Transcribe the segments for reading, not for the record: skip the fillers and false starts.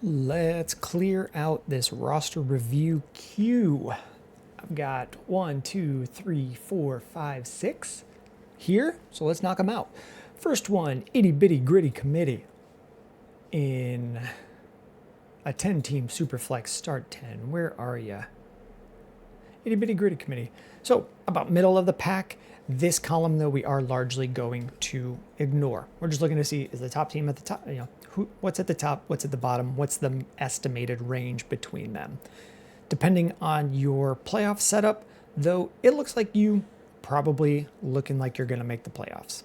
Let's clear out this roster review queue. I've got 1, 2, 3, 4, 5, 6 here, so let's knock them out. First one, itty bitty gritty committee in a 10-team Superflex start 10. Where are ya? Itty bitty gritty committee. So about middle of the pack. This column, though, we are largely going to ignore. We're just looking to see, is the top team at the top, what's at the top, what's at the bottom, what's the estimated range between them. Depending on your playoff setup, though, it looks like you probably looking like you're going to make the playoffs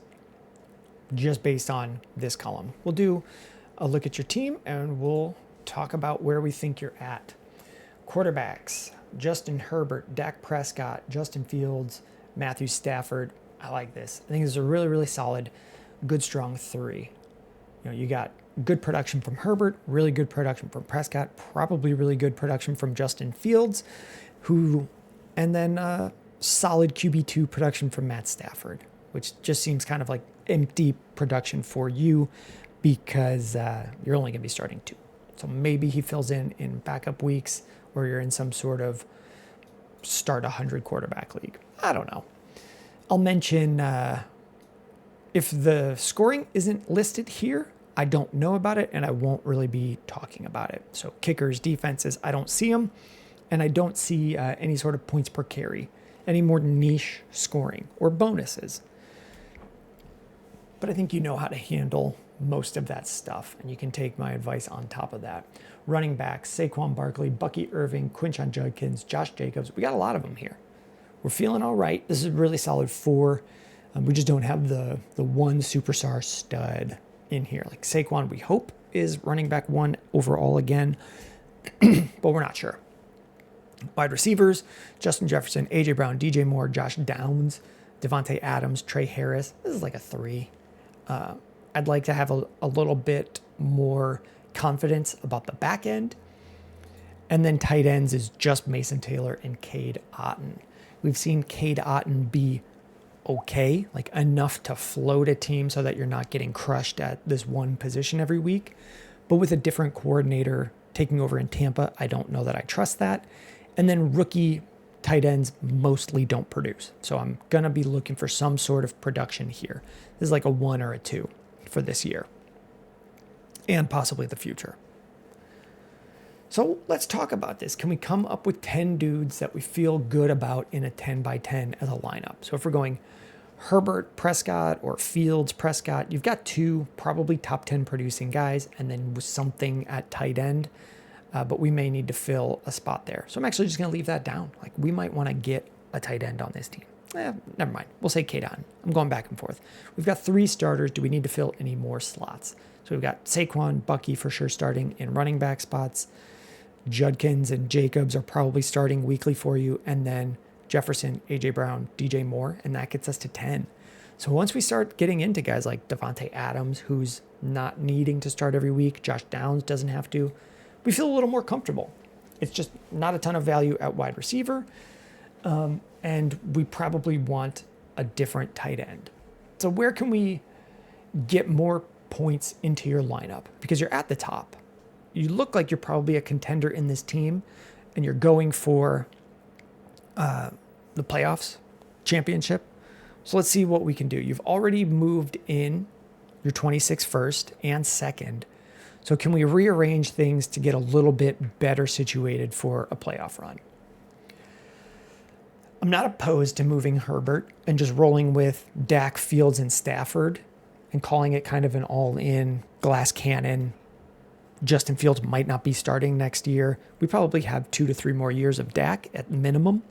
just based on this column. We'll do a look at your team and we'll talk about where we think you're at. Quarterbacks, Justin Herbert, Dak Prescott, Justin Fields, Matthew Stafford. I like this. I think this is a really, really solid, good, strong three. You got good production from Herbert, really good production from Prescott, probably really good production from Justin Fields, and then solid QB2 production from Matt Stafford, which just seems kind of like empty production for you because you're only going to be starting two. So maybe he fills in backup weeks where you're in some sort of start 100 quarterback league. I don't know. I'll mention if the scoring isn't listed here, I don't know about it and I won't really be talking about it. So kickers, defenses, I don't see them, and I don't see any sort of points per carry, any more niche scoring or bonuses. But I think you know how to handle most of that stuff, and you can take my advice on top of that. Running backs, Saquon Barkley, Bucky Irving, Quinshon Judkins, Josh Jacobs. We got a lot of them here. We're feeling all right. This is a really solid 4. We just don't have the one superstar stud in here. Like Saquon, we hope, is running back 1 overall again, but we're not sure. Wide receivers, Justin Jefferson, A.J. Brown, DJ Moore, Josh Downs, Devontae Adams, Trey Harris. This is like a 3. I'd like to have a little bit more confidence about the back end. And then tight ends is just Mason Taylor and Cade Otton. We've seen Cade Otton be okay, like enough to float a team so that you're not getting crushed at this one position every week. But with a different coordinator taking over in Tampa, I don't know that I trust that. And then rookie tight ends mostly don't produce. So I'm going to be looking for some sort of production here. This is like a 1 or a 2 for this year and possibly the future. So let's talk about this. Can we come up with 10 dudes that we feel good about in a 10 by 10 as a lineup? So if we're going Herbert, Prescott, or Fields, Prescott, you've got 2 probably top 10 producing guys and then with something at tight end. But we may need to fill a spot there. So I'm actually just going to leave that down. Like we might want to get a tight end on this team. Never mind. We'll say Cade Otton. I'm going back and forth. We've got 3 starters. Do we need to fill any more slots? So we've got Saquon, Bucky for sure starting in running back spots. Judkins and Jacobs are probably starting weekly for you. And then Jefferson, A.J. Brown, DJ Moore. And that gets us to 10. So once we start getting into guys like Devontae Adams, who's not needing to start every week, Josh Downs doesn't have to, we feel a little more comfortable. It's just not a ton of value at wide receiver. And we probably want a different tight end. So where can we get more points into your lineup? Because you're at the top. You look like you're probably a contender in this team and you're going for the playoffs, championship. So let's see what we can do. You've already moved in your 26 first and second. So can we rearrange things to get a little bit better situated for a playoff run? I'm not opposed to moving Herbert and just rolling with Dak, Fields, and Stafford and calling it kind of an all-in glass cannon. Justin Fields might not be starting next year. We probably have 2 to 3 more years of Dak at minimum.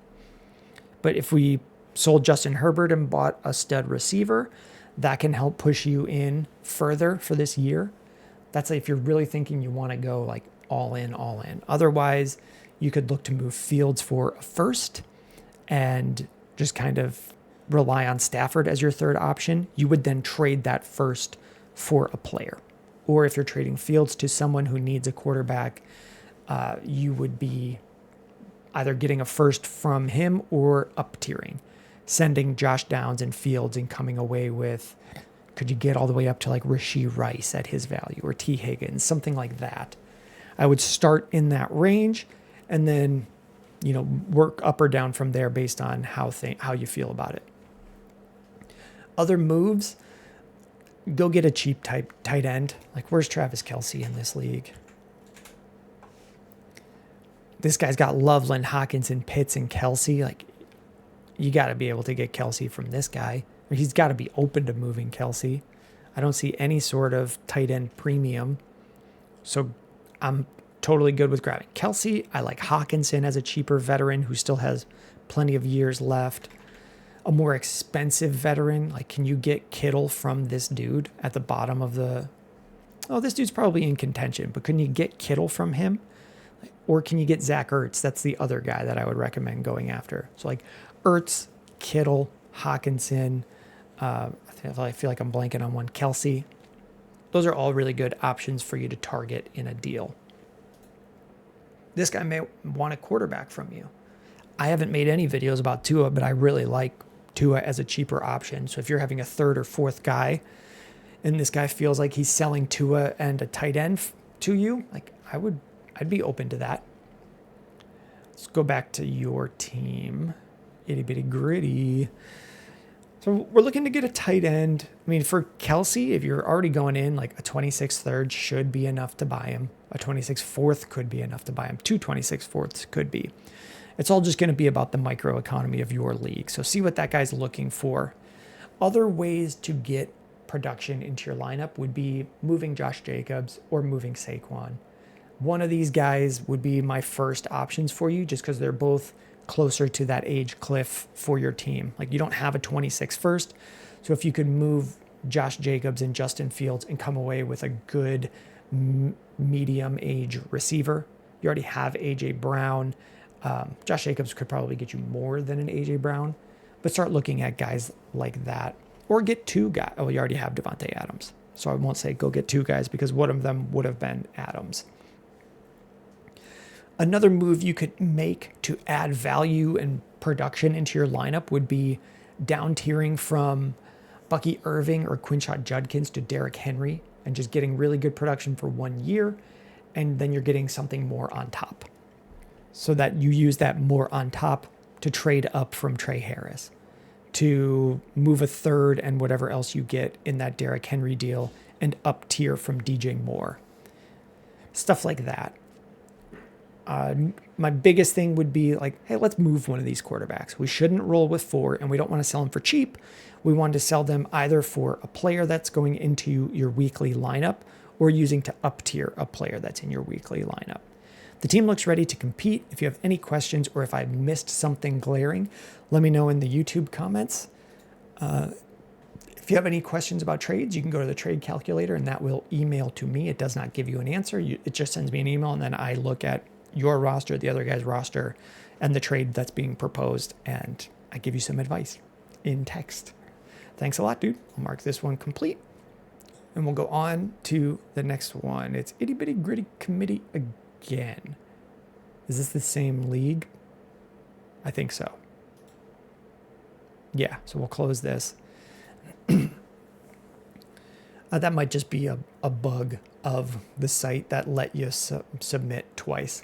But if we sold Justin Herbert and bought a stud receiver, that can help push you in further for this year. That's if you're really thinking you want to go like all in, all in. Otherwise, you could look to move Fields for a first and just kind of rely on Stafford as your third option. You would then trade that first for a player. Or if you're trading Fields to someone who needs a quarterback, you would be either getting a first from him or up tiering, sending Josh Downs and Fields and coming away with Could you get all the way up to like Rashee Rice at his value or T. Higgins, something like that? I would start in that range and then, work up or down from there based on how you feel about it. Other moves, go get a cheap tight end. Like, where's Travis Kelce in this league? This guy's got Loveland, Hawkinson, Pitts, and Kelce. Like, you got to be able to get Kelce from this guy. He's got to be open to moving Kelce. I don't see any sort of tight end premium. So I'm totally good with grabbing Kelce. I like Hawkinson as a cheaper veteran who still has plenty of years left. A more expensive veteran, like, can you get Kittle from this dude at the bottom of the... Oh, this dude's probably in contention, but can you get Kittle from him? Or can you get Zach Ertz? That's the other guy that I would recommend going after. So, like, Ertz, Kittle, Hawkinson, I feel like I'm blanking on one, Kelce. Those are all really good options for you to target in a deal. This guy may want a quarterback from you. I haven't made any videos about Tua, but I really like Tua as a cheaper option. So if you're having a third or fourth guy and this guy feels like he's selling Tua and a tight end to you, like, I'd be open to that. Let's go back to your team. Itty bitty gritty. So we're looking to get a tight end. I mean, for Kelce, if you're already going in, like, a 26th third should be enough to buy him. A 26th fourth could be enough to buy him. 2 26th fourths could be. It's all just going to be about the microeconomy of your league. So see what that guy's looking for. Other ways to get production into your lineup would be moving Josh Jacobs or moving Saquon. One of these guys would be my first options for you just because they're both closer to that age cliff for your team. Like, you don't have a 26 first. So if you could move Josh Jacobs and Justin Fields and come away with a good medium age receiver, you already have A.J. Brown. Josh Jacobs could probably get you more than an A.J. Brown, but start looking at guys like that. Or get 2 guys. Oh, you already have Devontae Adams. So I won't say go get 2 guys because one of them would have been Adams. Another move you could make to add value and production into your lineup would be down tiering from Bucky Irving or Quinshot Judkins to Derrick Henry and just getting really good production for 1 year, and then you're getting something more on top. So that you use that more on top to trade up from Trey Harris, to move a third and whatever else you get in that Derrick Henry deal and up tier from DJ Moore. Stuff like that. My biggest thing would be like, hey, let's move one of these quarterbacks. We shouldn't roll with 4, and we don't want to sell them for cheap. We want to sell them either for a player that's going into your weekly lineup or using to up tier a player that's in your weekly lineup. The team looks ready to compete. If you have any questions or if I missed something glaring, let me know in the YouTube comments. If you have any questions about trades, you can go to the trade calculator and that will email to me. It does not give you an answer. It just sends me an email, and then I look at your roster, the other guy's roster, and the trade that's being proposed, and I give you some advice in text. Thanks a lot, dude. I'll mark this one complete, and we'll go on to the next one. It's Itty Bitty Gritty Committee again. Is this the same league? I think so. Yeah, so we'll close this. That might just be a bug of the site that let you submit twice.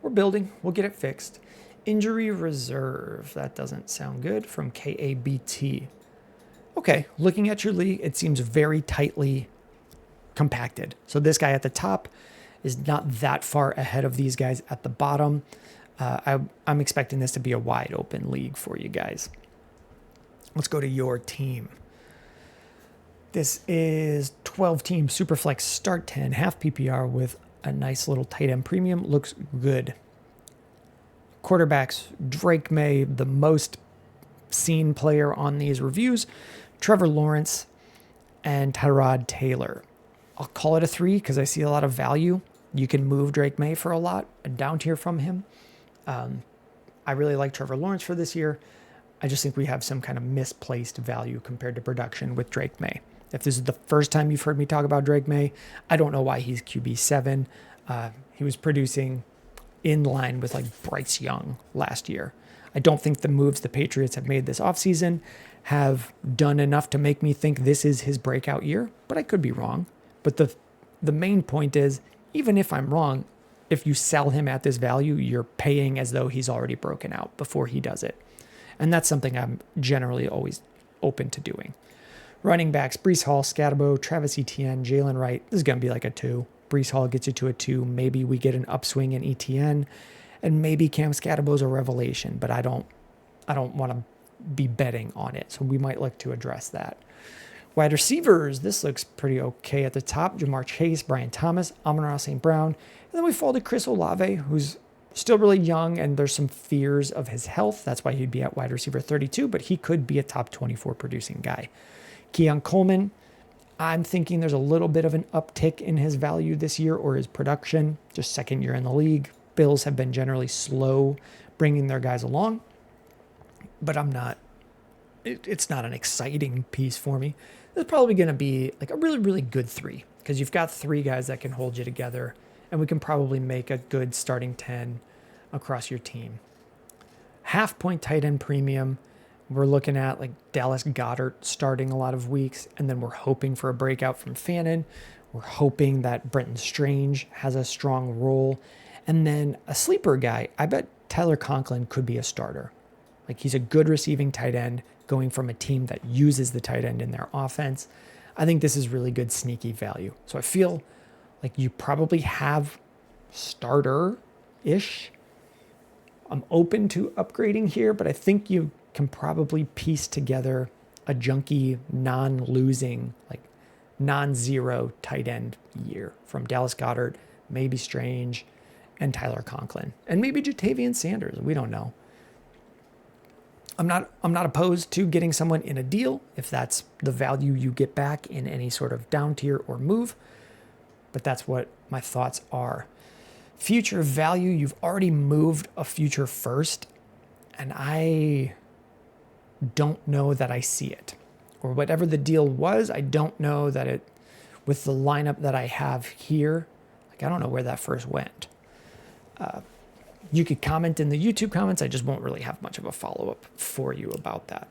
We're building. We'll get it fixed. Injury reserve. That doesn't sound good. From KAbt. Okay, looking at your league, it seems very tightly compacted. So this guy at the top is not that far ahead of these guys at the bottom. I'm expecting this to be a wide open league for you guys. Let's go to your team. This is 12-team Superflex Start 10, half PPR with a nice little tight end premium. Looks good. Quarterbacks, Drake May, the most seen player on these reviews, Trevor Lawrence, and Tyrod Taylor. I'll call it a 3 because I see a lot of value. You can move Drake May for a lot, a down tier from him. I really like Trevor Lawrence for this year. I just think we have some kind of misplaced value compared to production with Drake May. If this is the first time you've heard me talk about Drake May, I don't know why he's QB7. He was producing in line with like Bryce Young last year. I don't think the moves the Patriots have made this offseason have done enough to make me think this is his breakout year, but I could be wrong. But the main point is even if I'm wrong, if you sell him at this value, you're paying as though he's already broken out before he does it. And that's something I'm generally always open to doing. Running backs, Breece Hall, Scatterbo, Travis Etienne, Jalen Wright. This is going to be like a 2. Breece Hall gets you to a 2. Maybe we get an upswing in Etienne, and maybe Cam Scatterbo's a revelation, but I don't want to be betting on it. So we might look to address that. Wide receivers, this looks pretty okay at the top. Jamar Chase, Brian Thomas, Amon-Ra St. Brown. And then we fall to Chris Olave, who's still really young, and there's some fears of his health. That's why he'd be at wide receiver 32, but he could be a top 24 producing guy. Keon Coleman, I'm thinking there's a little bit of an uptick in his value this year or his production. Just second year in the league. Bills have been generally slow bringing their guys along, but it's not an exciting piece for me. It's probably going to be like a really, really good 3 because you've got 3 guys that can hold you together, and we can probably make a good starting 10 across your team. Half-point tight end premium. We're looking at like Dallas Goedert starting a lot of weeks, and then we're hoping for a breakout from Fannin. We're hoping that Brenton Strange has a strong role. And then a sleeper guy, I bet Tyler Conklin could be a starter. Like he's a good receiving tight end going from a team that uses the tight end in their offense. I think this is really good sneaky value. So I feel like you probably have starter-ish. I'm open to upgrading here, but I think you can probably piece together a junky, non-losing, like non-zero tight end year from Dallas Goedert, maybe Strange, and Tyler Conklin, and maybe Jatavian Sanders. We don't know. I'm not opposed to getting someone in a deal if that's the value you get back in any sort of down tier or move, but that's what my thoughts are. Future value, you've already moved a future first, and I don't know that I see it. Or whatever the deal was, I don't know that it, with the lineup that I have here, like I don't know where that first went. You could comment in the YouTube comments. I just won't really have much of a follow-up for you about that.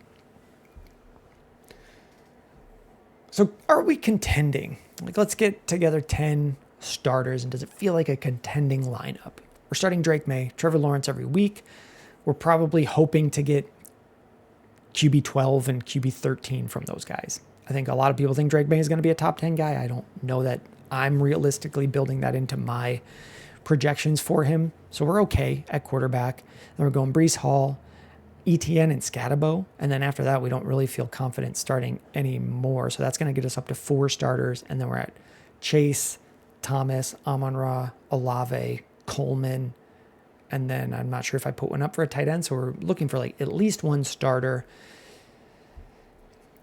So are we contending? Like, let's get together 10 starters, and does it feel like a contending lineup? We're starting Drake May, Trevor Lawrence every week. We're probably hoping to get QB 12 and QB 13 from those guys. I think a lot of people think Drake May is going to be a top 10 guy. I don't know that I'm realistically building that into my projections for him. So we're okay at quarterback. Then we're going Breece Hall, Etienne, and Scatterbo. And then after that, we don't really feel confident starting anymore. So that's going to get us up to 4 starters. And then we're at Chase, Thomas, Amon-Ra, Olave, Coleman. And then I'm not sure if I put one up for a tight end. So we're looking for like at least 1 starter.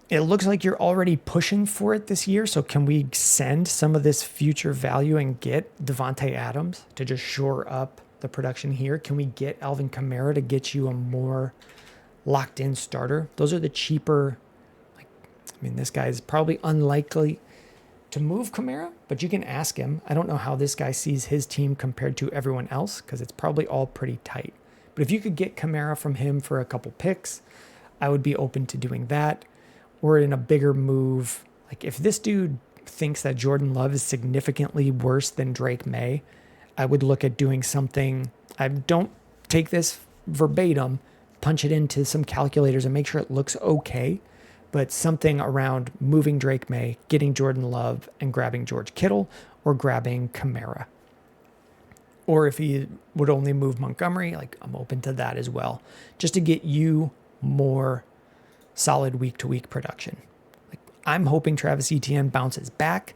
It looks like you're already pushing for it this year. So can we send some of this future value and get Devontae Adams to just shore up the production here? Can we get Alvin Kamara to get you a more locked in starter? Those are the cheaper. This guy is probably unlikely to move Kamara, but you can ask him. I don't know how this guy sees his team compared to everyone else because it's probably all pretty tight. But if you could get Kamara from him for a couple picks, I would be open to doing that. Or in a bigger move, like if this dude thinks that Jordan Love is significantly worse than Drake May, I would look at doing something. I don't take this verbatim, punch it into some calculators and make sure it looks okay, but something around moving Drake May, getting Jordan Love, and grabbing George Kittle or grabbing Kamara. Or if he would only move Montgomery, like I'm open to that as well, just to get you more solid week-to-week production. Like I'm hoping Travis Etienne bounces back.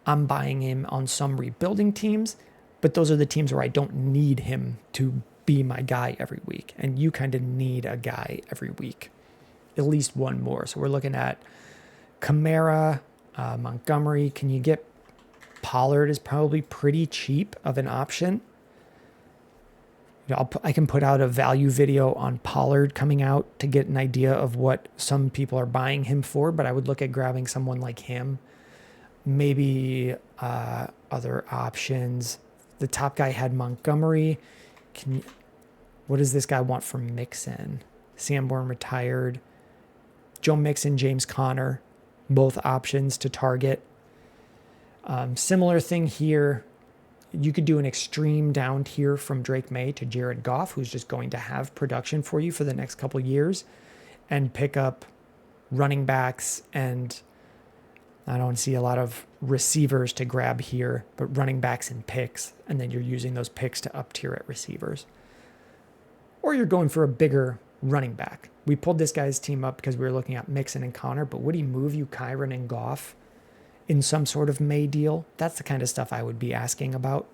I'm buying him on some rebuilding teams, but those are the teams where I don't need him to be my guy every week. And you kind of need a guy every week, at least one more. So we're looking at Kamara, Montgomery. Can you get Pollard is probably pretty cheap of an option. I can put out a value video on Pollard coming out to get an idea of what some people are buying him for, but I would look at grabbing someone like him. Maybe other options. The top guy had Montgomery. What does this guy want from Mixon? Sanborn retired. Joe Mixon, James Conner, both options to target. Similar thing here. You could do an extreme down tier from Drake May to Jared Goff, who's just going to have production for you for the next couple years, and pick up running backs, and I don't see a lot of receivers to grab here, but running backs and picks, and then you're using those picks to up tier at receivers. Or you're going for a bigger running back. We pulled this guy's team up because we were looking at Mixon and Connor, but would he move you Kyren and Goff in some sort of May deal? That's the kind of stuff I would be asking about.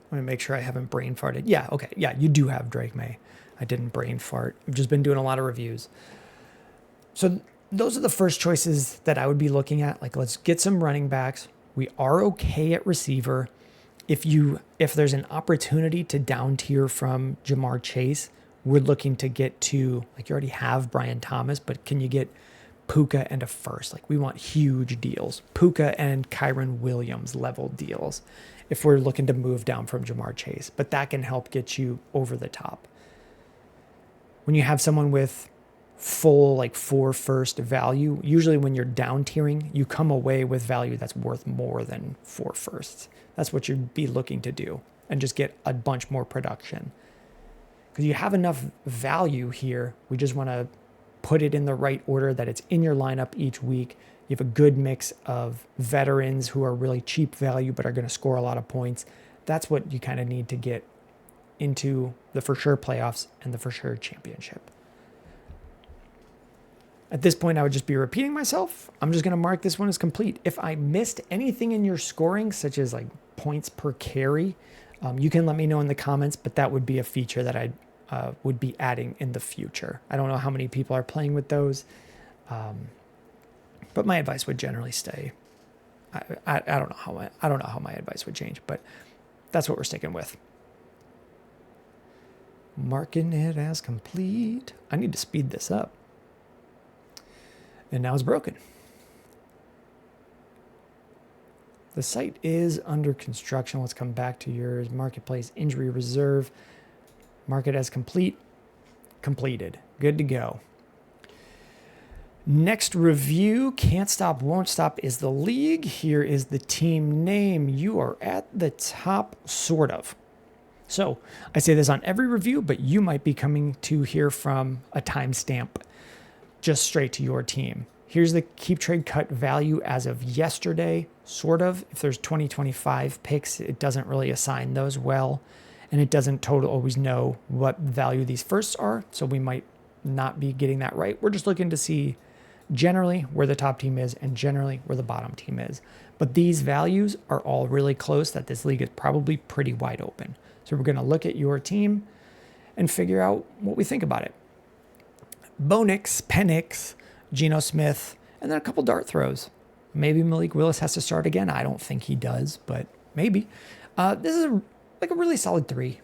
I'm going to make sure I haven't brain farted. Yeah, okay. Yeah, you do have Drake May. I didn't brain fart. I've just been doing a lot of reviews. So those are the first choices that I would be looking at. Like, let's get some running backs. We are okay at receiver. If there's an opportunity to down tier from Jamar Chase, we're looking to get to, like, you already have Brian Thomas, but can you get Puka and a first? Like, we want huge deals. Puka and Kyren Williams level deals if we're looking to move down from Jamar Chase. But that can help get you over the top. When you have someone with full, like, 4 first value, usually when you're down tiering, you come away with value that's worth more than 4 firsts. That's what you'd be looking to do, and just get a bunch more production. Because you have enough value here. We just want to put it in the right order, that it's in your lineup each week. You have a good mix of veterans who are really cheap value but are going to score a lot of points. That's what you kind of need to get into the for sure playoffs and the for sure championship. At this point, I would just be repeating myself. I'm just going to mark this one as complete. If I missed anything in your scoring, such as like points per carry, you can let me know in the comments, but that would be a feature that I would be adding in the future. I don't know how many people are playing with those, but my advice would generally stay. I don't know how my advice would change, but that's what we're sticking with. Marking it as complete. I need to speed this up. And now it's broken. The site is under construction. Let's come back to yours. Marketplace, injury reserve. Mark it as complete. Completed. Good to go. Next review, Can't Stop, Won't Stop is the league. Here is the team name. You are at the top, sort of. So I say this on every review, but you might be coming to hear from a timestamp just straight to your team. Here's the keep trade cut value as of yesterday, sort of. If there's 2025 picks, it doesn't really assign those well, and it doesn't always know what value these firsts are, so we might not be getting that right. We're just looking to see generally where the top team is and generally where the bottom team is. But these values are all really close, that this league is probably pretty wide open. So we're going to look at your team and figure out what we think about it. Bonix, Penix, Geno Smith, and then a couple dart throws. Maybe Malik Willis has to start again. I don't think he does, but maybe. This is a really solid 3.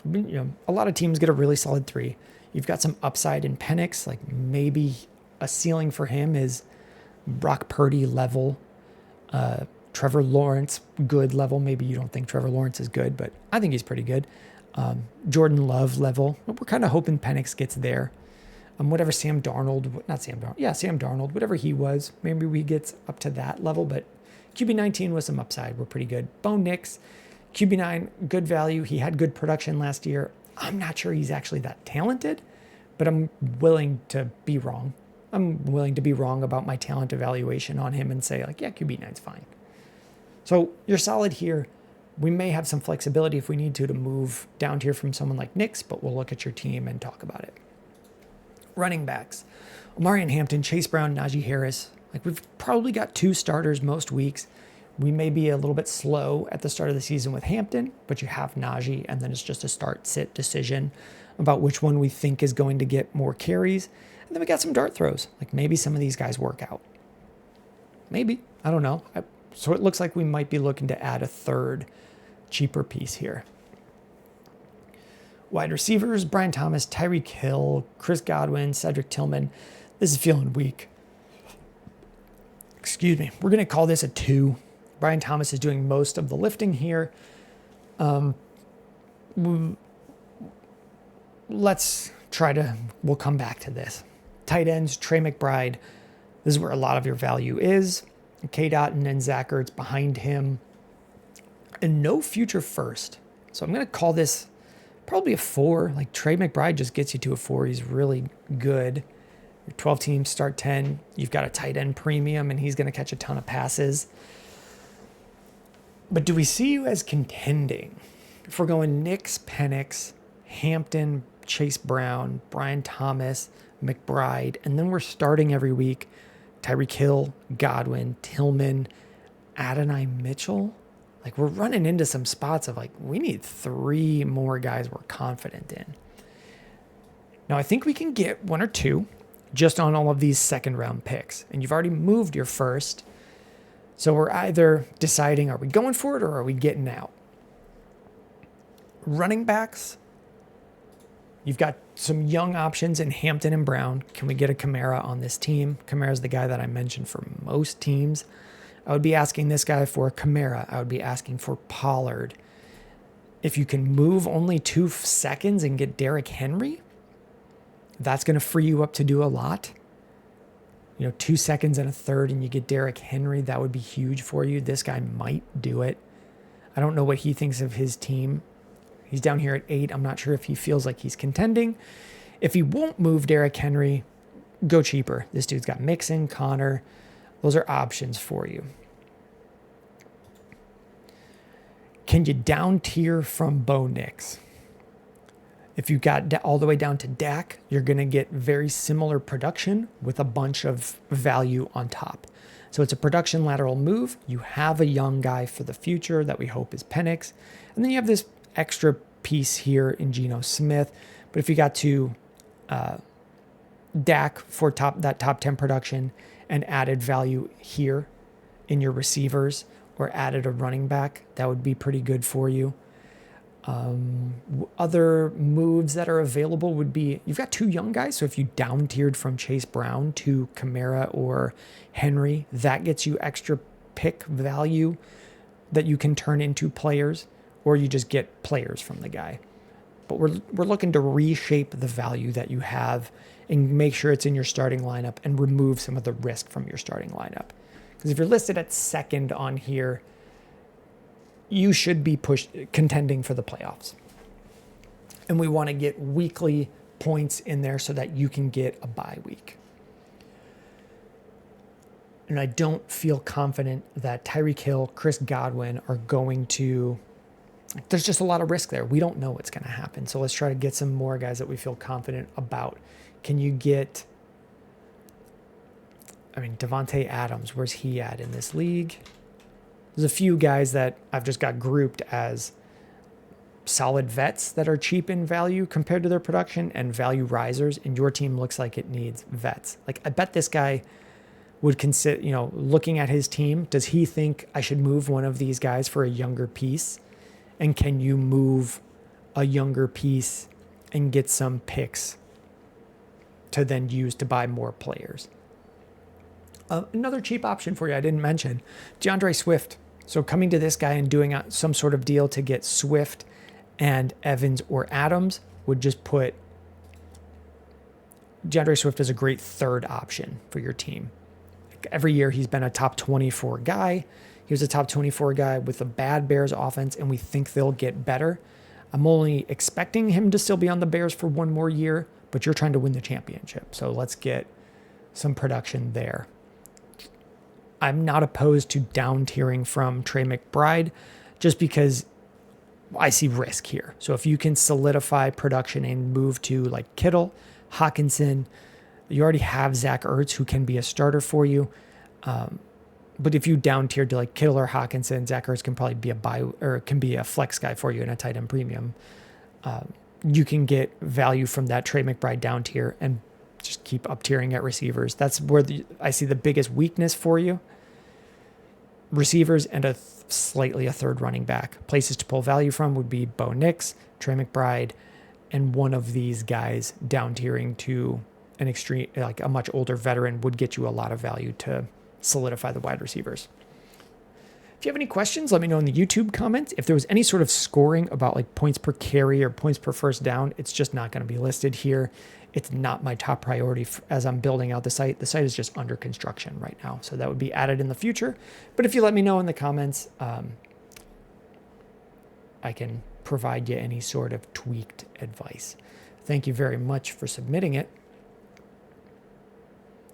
A lot of teams get a really solid 3. You've got some upside in Penix. Like, maybe a ceiling for him is Brock Purdy level, Trevor Lawrence good level. Maybe you don't think Trevor Lawrence is good, but I think he's pretty good. Jordan Love level. We're kind of hoping Penix gets there. Whatever Sam Darnold, whatever he was, maybe we get up to that level, but QB19 with some upside. We're pretty good. Bo Nix, QB9, good value. He had good production last year. I'm not sure he's actually that talented, but I'm willing to be wrong. I'm willing to be wrong about my talent evaluation on him and say, like, yeah, QB9's fine. So you're solid here. We may have some flexibility if we need to move down tier from someone like Nix, but we'll look at your team and talk about it. Running backs, Omarion Hampton, Chase Brown, Najee Harris. Like, we've probably got 2 starters most weeks. We may be a little bit slow at the start of the season with Hampton, but you have Najee, and then it's just a start-sit decision about which one we think is going to get more carries. And then we got some dart throws. Like, maybe some of these guys work out. Maybe. I don't know. So it looks like we might be looking to add a third cheaper piece here. Wide receivers, Brian Thomas, Tyreek Hill, Chris Godwin, Cedric Tillman. This is feeling weak. Excuse me. We're going to call this a 2. Brian Thomas is doing most of the lifting here. We'll come back to this. Tight ends, Trey McBride. This is where a lot of your value is. KAbt and then Zach Ertz behind him. and no future first. So I'm going to call this probably a 4. Like Trey McBride just gets you to a 4. He's really good. Your 12 teams start 10. You've got a tight end premium, and he's going to catch a ton of passes. But do we see you as contending? If we're going Nix, Penix, Hampton, Chase Brown, Brian Thomas, McBride, and then we're starting every week Tyreek Hill, Godwin, Tillman, Adonai Mitchell. Like, we're running into some spots of like, we need 3 more guys we're confident in. Now, I think we can get 1 or 2 just on all of these second round picks. And you've already moved your first. So we're either deciding, are we going for it or are we getting out? Running backs, you've got some young options in Hampton and Brown. Can we get a Kamara on this team? Kamara's the guy that I mentioned for most teams. I would be asking this guy for Kamara. I would be asking for Pollard. If you can move only 2 seconds and get Derrick Henry, that's going to free you up to do a lot. 2 seconds and a third and you get Derrick Henry, that would be huge for you. This guy might do it. I don't know what he thinks of his team. He's down here at 8. I'm not sure if he feels like he's contending. If he won't move Derrick Henry, go cheaper. This dude's got Mixon, Connor. Those are options for you. Can you down tier from Bo Nix? If you got all the way down to Dak, you're going to get very similar production with a bunch of value on top. So it's a production lateral move. You have a young guy for the future that we hope is Penix. And then you have this extra piece here in Geno Smith. But if you got to Dak for that top 10 production and added value here in your receivers or added a running back, that would be pretty good for you. Other moves that are available would be, you've got 2 young guys. So if you down tiered from Chase Brown to Kamara or Henry, that gets you extra pick value that you can turn into players, or you just get players from the guy. But we're looking to reshape the value that you have and make sure it's in your starting lineup and remove some of the risk from your starting lineup. Because if you're listed at second on here, you should be contending for the playoffs. And we want to get weekly points in there so that you can get a bye week. And I don't feel confident that Tyreek Hill, Chris Godwin are going to... There's just a lot of risk there. We don't know what's going to happen. So let's try to get some more guys that we feel confident about. Can you get... Devontae Adams, where's he at in this league? There's a few guys that I've just got grouped as solid vets that are cheap in value compared to their production and value risers, and your team looks like it needs vets. Like, I bet this guy would consider, looking at his team, does he think I should move one of these guys for a younger piece? And can you move a younger piece and get some picks to then use to buy more players? Another cheap option for you I didn't mention, DeAndre Swift. So coming to this guy and doing some sort of deal to get Swift and Evans or Adams would just put DeAndre Swift as a great third option for your team. Every year he's been a top 24 guy. He was a top 24 guy with a bad Bears offense, and we think they'll get better. I'm only expecting him to still be on the Bears for 1 more year, but you're trying to win the championship. So let's get some production there. I'm not opposed to down tiering from Trey McBride just because I see risk here. So if you can solidify production and move to like Kittle, Hawkinson, you already have Zach Ertz who can be a starter for you. But if you down tiered to like Kittle or Hawkinson, Zach Ertz can probably be can be a flex guy for you in a tight end premium. You can get value from that Trey McBride down tier and just keep up tiering at receivers. That's where I see the biggest weakness for you. Receivers and slightly a third running back. Places to pull value from would be Bo Nix, Trey McBride, and one of these guys down tiering to an extreme, like a much older veteran would get you a lot of value to solidify the wide receivers. If you have any questions, let me know in the YouTube comments. If there was any sort of scoring about like points per carry or points per first down, it's just not going to be listed here. It's not my top priority as I'm building out the site. The site is just under construction right now, so that would be added in the future. But if you let me know in the comments, I can provide you any sort of tweaked advice. Thank you very much for submitting it.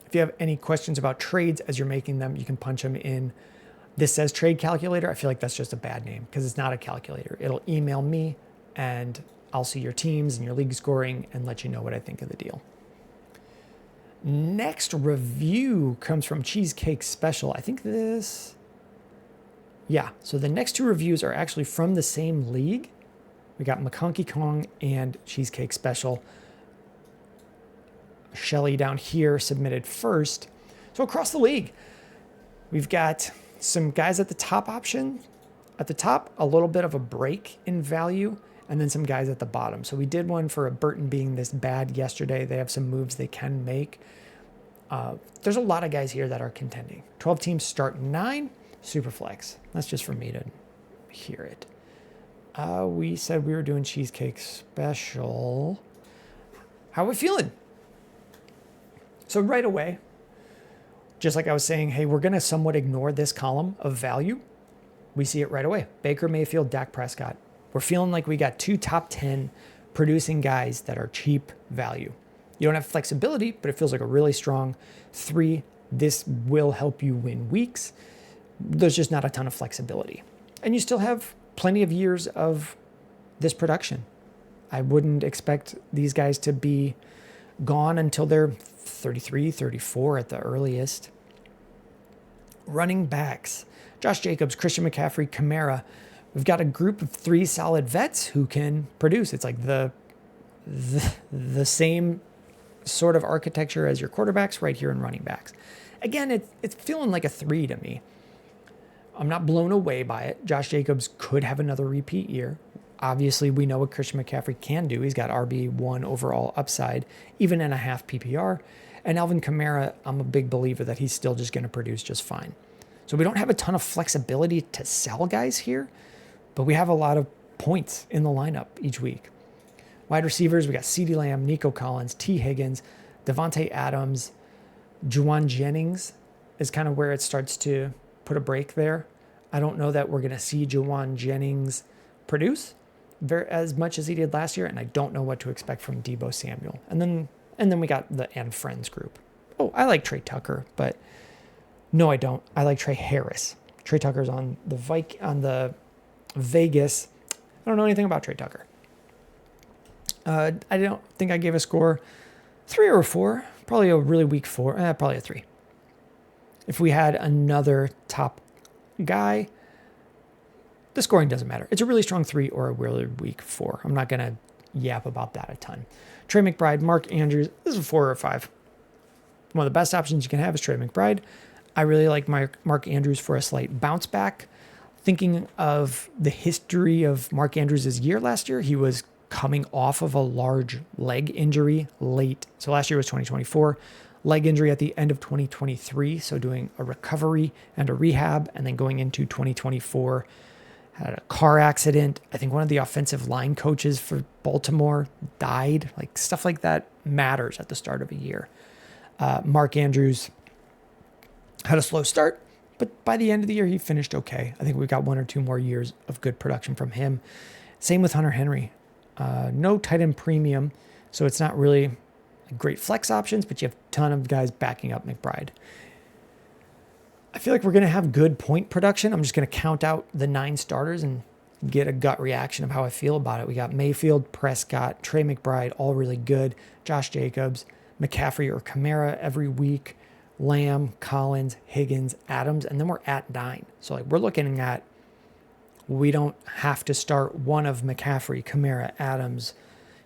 If you have any questions about trades as you're making them, you can punch them in. This says trade calculator. I feel like that's just a bad name because it's not a calculator. It'll email me and I'll see your teams and your league scoring and let you know what I think of the deal. Next review comes from Cheesecake Special. I think this, yeah. So the next two reviews are actually from the same league. We got McConkey Kong and Cheesecake Special. Shelly down here submitted first. So across the league, we've got some guys at the top option. At the top, a little bit of a break in value, and then some guys at the bottom. So we did one for a Burton being this bad yesterday. They have some moves they can make. There's a lot of guys here that are contending. 12 teams start 9, super flex. That's just for me to hear it. We said we were doing Cheesecake Special. How are we feeling? So right away, just like I was saying, hey, we're going to somewhat ignore this column of value. We see it right away. Baker Mayfield, Dak Prescott. We're feeling like we got 2 top 10 producing guys that are cheap value. You don't have flexibility, but it feels like a really strong 3. This will help you win weeks. There's just not a ton of flexibility. And you still have plenty of years of this production. I wouldn't expect these guys to be gone until they're 33, 34 at the earliest. Running backs. Josh Jacobs, Christian McCaffrey, Kamara. We've got a group of 3 solid vets who can produce. It's like the same sort of architecture as your quarterbacks right here in running backs. Again, it's feeling like a 3 to me. I'm not blown away by it. Josh Jacobs could have another repeat year. Obviously, we know what Christian McCaffrey can do. He's got RB1 overall upside, even in a half PPR. And Alvin Kamara, I'm a big believer that he's still just going to produce just fine. So we don't have a ton of flexibility to sell guys here, but we have a lot of points in the lineup each week. Wide receivers, we got CeeDee Lamb, Nico Collins, T. Higgins, Devontae Adams, Juwan Jennings is kind of where it starts to put a break there. I don't know that we're going to see Juwan Jennings produce as much as he did last year, and I don't know what to expect from Deebo Samuel. And then we got the and friends group. Oh, I like Trey Tucker, but no, I don't. I like Trey Harris. Trey Tucker's on the Vegas. I don't know anything about Trey Tucker. I don't think I gave a score 3 or a 4. Probably a really weak 4. Probably a 3. If we had another top guy, the scoring doesn't matter. It's a really strong 3 or a really weak 4. I'm not going to yap about that a ton. Trey McBride, Mark Andrews. This is a 4 or a 5. One of the best options you can have is Trey McBride. I really like Mark Andrews for a slight bounce back. Thinking of the history of Mark Andrews' year last year, he was coming off of a large leg injury late. So last year was 2024. Leg injury at the end of 2023. So doing a recovery and a rehab, and then going into 2024. Had a car accident. I think one of the offensive line coaches for Baltimore died. Like stuff like that matters at the start of a year. Mark Andrews had a slow start, but by the end of the year, he finished okay. I think we've got 1 or 2 more years of good production from him. Same with Hunter Henry. No tight end premium, so it's not really great flex options, but you have a ton of guys backing up McBride. I feel like we're going to have good point production. I'm just going to count out the 9 starters and get a gut reaction of how I feel about it. We got Mayfield, Prescott, Trey McBride, all really good. Josh Jacobs, McCaffrey or Kamara every week. Lamb, Collins, Higgins, Adams, and then we're at 9. So like we're looking at, we don't have to start one of McCaffrey, Kamara, Adams,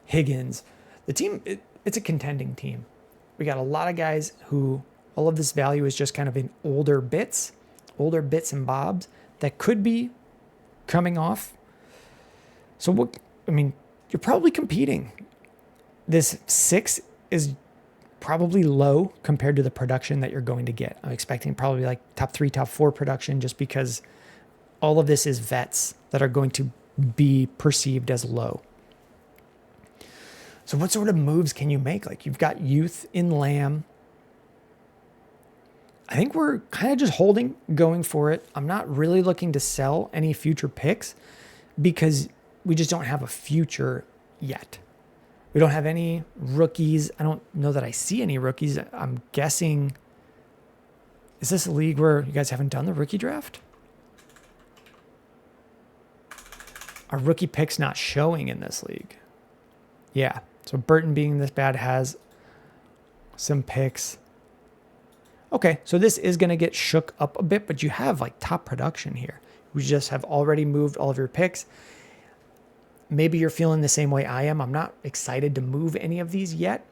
Higgins. The team, it's a contending team. We got a lot of guys who all of this value is just kind of in older bits and bobs that could be coming off. So you're probably competing. This 6 is probably low compared to the production that you're going to get. I'm expecting probably like top 3, top 4 production just because all of this is vets that are going to be perceived as low. So what sort of moves can you make? Like you've got youth in Lamb. I think we're kind of just going for it. I'm not really looking to sell any future picks. because we just don't have a future yet. We don't have any rookies. I don't know that I see any rookies. I'm guessing, is this a league where you guys haven't done the rookie draft? Our rookie pick's not showing in this league. Yeah, so Burton being this bad has some picks. Okay, so this is going to get shook up a bit, but you have like top production here. We just have already moved all of your picks. Maybe you're feeling the same way I am. I'm not excited to move any of these yet.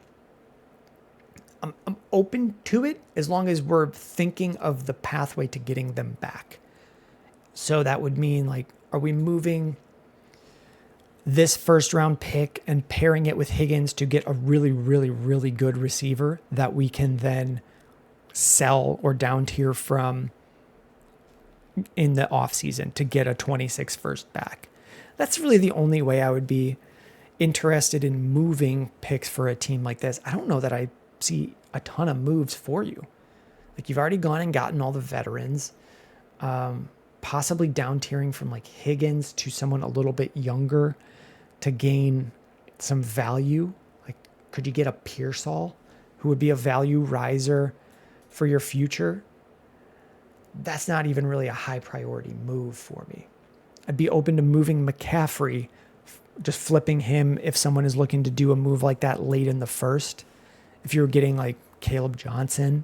I'm open to it as long as we're thinking of the pathway to getting them back. So that would mean, like, are we moving this first round pick and pairing it with Higgins to get a really, really, really good receiver that we can then sell or down tier from in the offseason to get a 26 first back? That's really the only way I would be interested in moving picks for a team like this. I don't know that I see a ton of moves for you. Like, you've already gone and gotten all the veterans, possibly down tiering from like Higgins to someone a little bit younger to gain some value. Like, could you get a Pearsall who would be a value riser for your future? That's not even really a high priority move for me. I'd be open to moving McCaffrey, just flipping him if someone is looking to do a move like that late in the first, if you're getting like Caleb Johnson.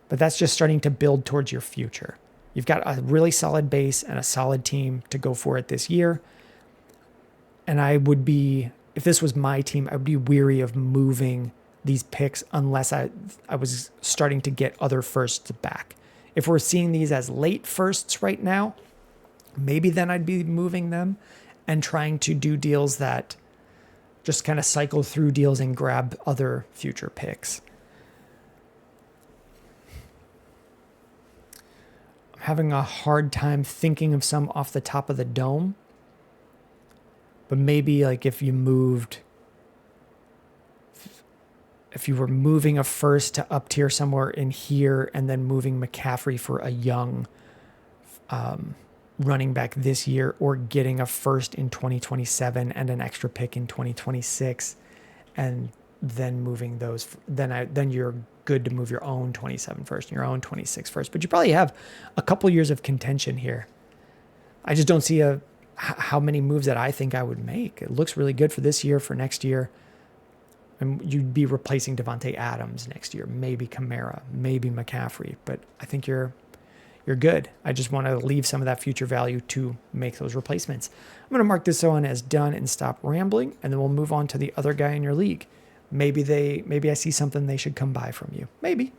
But that's just starting to build towards your future. You've got a really solid base and a solid team to go for it this year. And I would be, if this was my team, I would be weary of moving these picks unless I was starting to get other firsts back. If we're seeing these as late firsts right now, maybe then I'd be moving them and trying to do deals that just kind of cycle through deals and grab other future picks. I'm having a hard time thinking of some off the top of the dome, but maybe like if you were moving a first to up tier somewhere in here and then moving McCaffrey for a young running back this year, or getting a first in 2027 and an extra pick in 2026, and then moving those, then you're good to move your own 27 first and your own 26 first. But you probably have a couple years of contention here. I just don't see how many moves that I think I would make. It looks really good for this year, for next year. And you'd be replacing Devontae Adams next year, maybe Kamara, maybe McCaffrey, but I think you're good. I just want to leave some of that future value to make those replacements. I'm going to mark this one as done and stop rambling, and then we'll move on to the other guy in your league. Maybe I see something they should come buy from you. Maybe.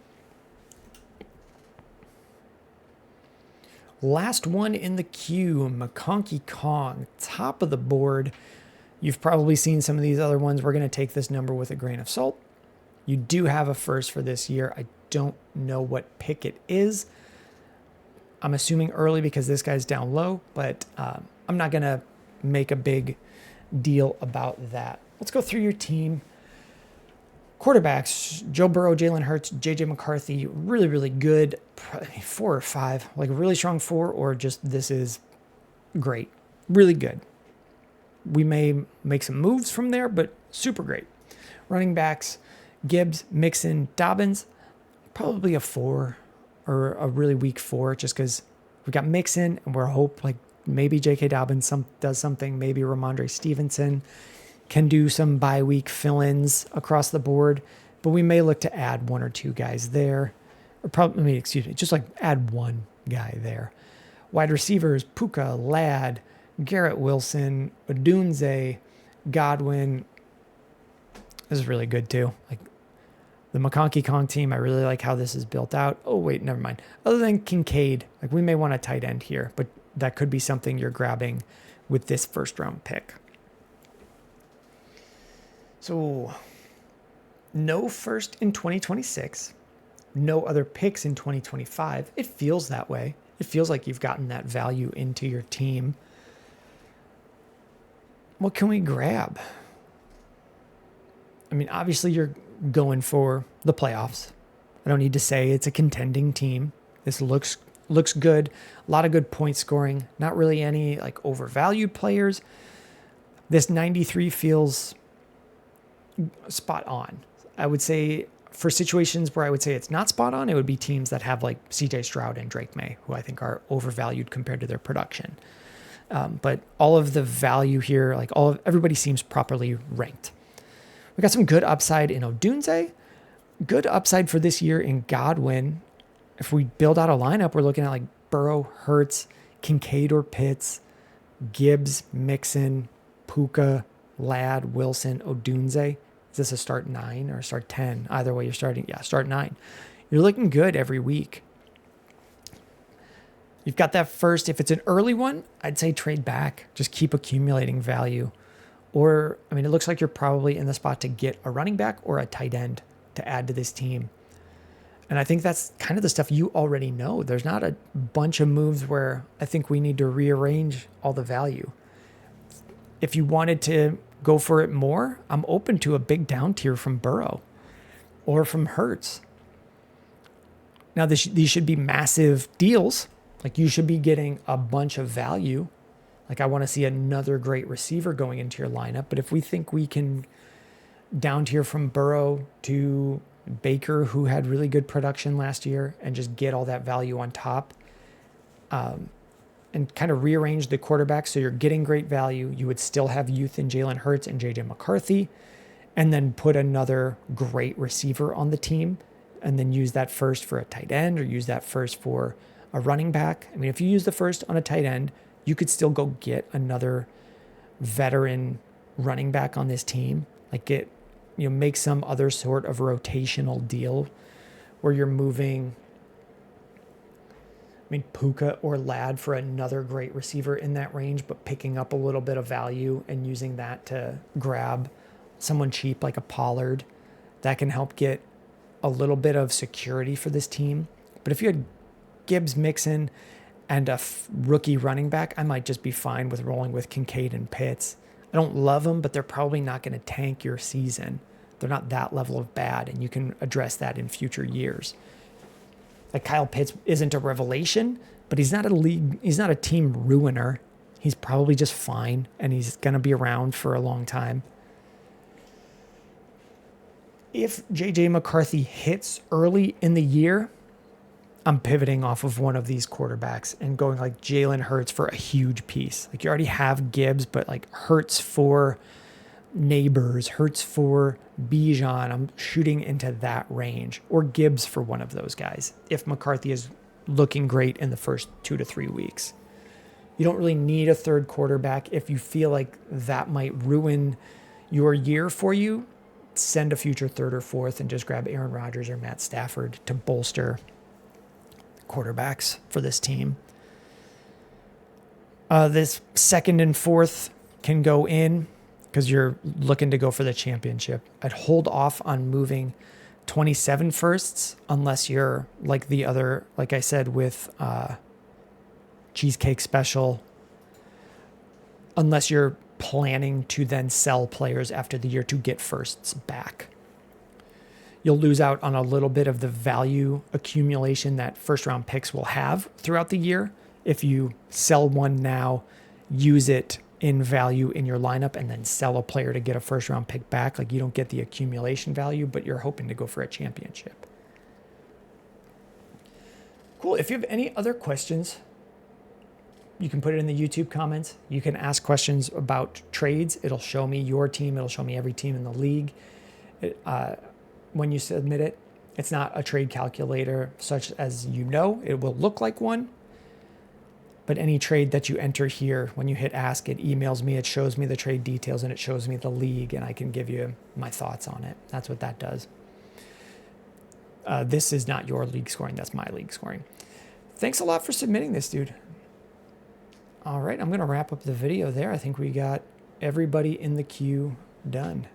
Last one in the queue, McConkey Kong, top of the board. You've probably seen some of these other ones. We're going to take this number with a grain of salt. You do have a first for this year. I don't know what pick it is. I'm assuming early because this guy's down low, but I'm not going to make a big deal about that. Let's go through your team. Quarterbacks, Joe Burrow, Jalen Hurts, J.J. McCarthy, really, really good. Probably 4 or 5, like a really strong 4, or just this is great. Really good. We may make some moves from there, but super great. Running backs, Gibbs, Mixon, Dobbins, probably a 4 or a really weak 4, just because we got Mixon and we're hope like maybe J.K. Dobbins does something, maybe Ramondre Stevenson can do some bye week fill-ins across the board, but we may look to add 1 or 2 guys there, or probably, just like add 1 guy there. Wide receivers, Puka, Ladd, Garrett Wilson, Odunze, Godwin. This is really good too. Like the McConkey Kong team, I really like how this is built out. Oh wait, never mind. Other than Kincaid, like we may want a tight end here, but that could be something you're grabbing with this first round pick. So no first in 2026, no other picks in 2025. It feels that way. It feels like you've gotten that value into your team. What can we grab? I mean, obviously you're going for the playoffs. I don't need to say it's a contending team. This looks looks good. A lot of good point scoring. Not really any like overvalued players. This 93 feels spot on. I would say for situations where I would say it's not spot on, it would be teams that have like CJ Stroud and Drake May, who I think are overvalued compared to their production. But all of the value here, like everybody seems properly ranked. We got some good upside in Odunze, good upside for this year in Godwin. If we build out a lineup, we're looking at like Burrow, Hurts, Kincaid or Pitts, Gibbs, Mixon, Puka, Ladd, Wilson, Odunze. Is this a start 9 or a start 10? Either way, you're starting. Yeah, start 9. You're looking good every week. You've got that first. If it's an early one, I'd say trade back. Just keep accumulating value. Or, I mean, it looks like you're probably in the spot to get a running back or a tight end to add to this team. And I think that's kind of the stuff you already know. There's not a bunch of moves where I think we need to rearrange all the value. If you wanted to go for it more, I'm open to a big down tier from Burrow or from Hurts. Now, these should be massive deals. Like you should be getting a bunch of value. Like I want to see another great receiver going into your lineup. But if we think we can down tier from Burrow to Baker, who had really good production last year, and just get all that value on top, and kind of rearrange the quarterback so you're getting great value. You would still have youth in Jalen Hurts and JJ McCarthy, and then put another great receiver on the team, and then use that first for a tight end or use that first for a running back. I mean, if you use the first on a tight end, you could still go get another veteran running back on this team. Like make some other sort of rotational deal where you're moving, Puka or Ladd for another great receiver in that range, but picking up a little bit of value and using that to grab someone cheap like a Pollard. That can help get a little bit of security for this team. But if you had Gibbs, Mixon, and a rookie running back, I might just be fine with rolling with Kincaid and Pitts. I don't love them, but they're probably not going to tank your season. They're not that level of bad, and you can address that in future years. Like Kyle Pitts isn't a revelation, but he's not a team ruiner. He's probably just fine, and he's going to be around for a long time. If JJ McCarthy hits early in the year, I'm pivoting off of one of these quarterbacks and going like Jalen Hurts for a huge piece. Like you already have Gibbs, but like Hurts for Neighbors, Hurts for Bijan. I'm shooting into that range, or Gibbs for one of those guys if McCarthy is looking great in the first 2 to 3 weeks. You don't really need a third quarterback. If you feel like that might ruin your year for you, send a future third or fourth and just grab Aaron Rodgers or Matt Stafford to bolster quarterbacks for this team. This second and fourth can go in because you're looking to go for the championship. I'd hold off on moving 27 firsts unless you're like the other, like I said, with Cheesecake Special, unless you're planning to then sell players after the year to get firsts back. You'll lose out on a little bit of the value accumulation that first round picks will have throughout the year. If you sell one now, use it in value in your lineup, and then sell a player to get a first round pick back. Like you don't get the accumulation value, but you're hoping to go for a championship. Cool. If you have any other questions, you can put it in the YouTube comments. You can ask questions about trades. It'll show me your team. It'll show me every team in the league. When you submit it, it's not a trade calculator such as you know. It will look like one. But any trade that you enter here, when you hit ask, it emails me, it shows me the trade details, and it shows me the league, and I can give you my thoughts on it. That's what that does. This is not your league scoring. That's my league scoring. Thanks a lot for submitting this, dude. All right, I'm going to wrap up the video there. I think we got everybody in the queue done.